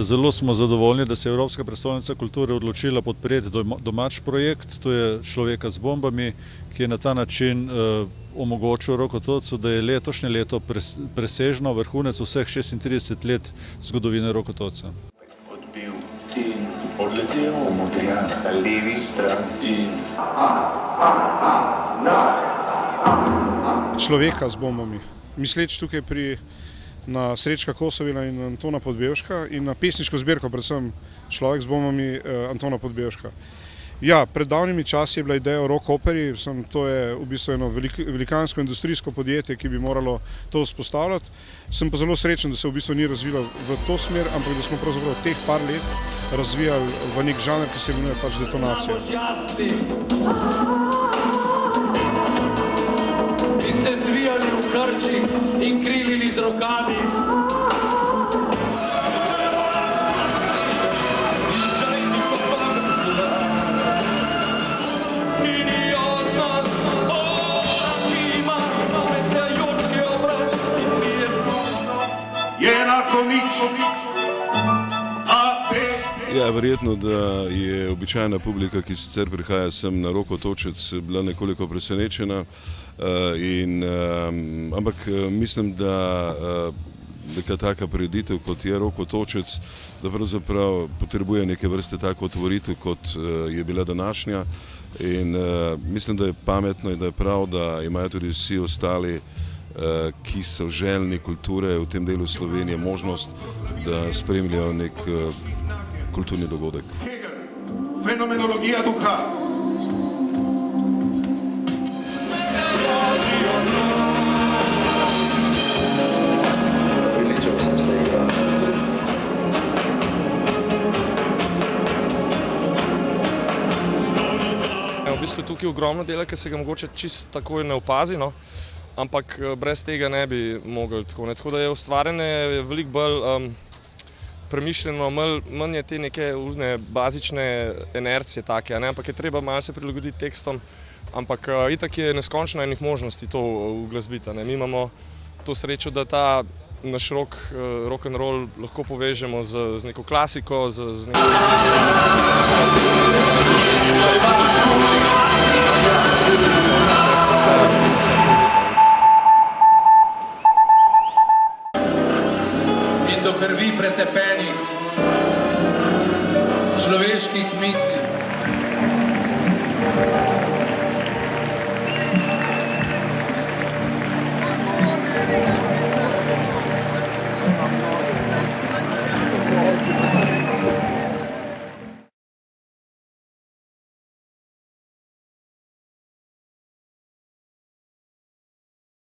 Zelo smo zadovoljni, da se je Evropska prestolnica kulture odločila podpreti domač projekt, to je Človeka z bombami, ki je na ta način omogočil Rokotocu, da je letošnje leto presežno vrhunec vseh 36 let zgodovine Rokotoca. Odbil in odletel v Modrijan, levi stran in... Človeka z bombami. Misleč tukaj na Srečka Kosovila in Antona Podbevška in na pesniško zbirko, predvsem Človek z bombami Antona Podbevška. Ja, pred davnimi časi je bila ideja o rock operi, to je v bistvu eno velikansko industrijsko podjetje, ki bi moralo to vzpostavljati. Sem pa zelo srečen, da se v bistvu ni razvila v to smer, ampak da smo pravzaprav teh par let razvijali v nek žanr, ki se imenuje pač detonacija. In se zvijali v krčih in krilili z rokami. Ja, verjetno, da je običajna publika, ki sicer prihaja sem na Rokotočec, bila nekoliko presenečena, ampak mislim, da neka taka prireditev, kot je Rokotočec, da pravzaprav potrebuje neke vrste tako otvoritev, kot je bila današnja, in mislim, da je pametno in da je prav, da imajo tudi vsi ostali, ki so željni kulture v tem delu Slovenije, možnost, da spremljajo nek kulturni dogodek. Fenomenologija duha. Priličal sem se igrati z resnico. V bistvu tukaj je ogromno dela, ki se ga mogoče čisto takoj ne opazi, no? Ampak brez tega ne bi mogli tako. Tako da je ustvarjanje veliko bolj premišljeno, manj je te neke bazične inercije take, ampak je treba malo se prilagoditi tekstom, ampak itak je neskončno enih možnosti to uglasbiti. Mi imamo to srečo, da ta naš rock and roll lahko povežemo z neko klasiko, z neko In do krvi pretepenih človeških misli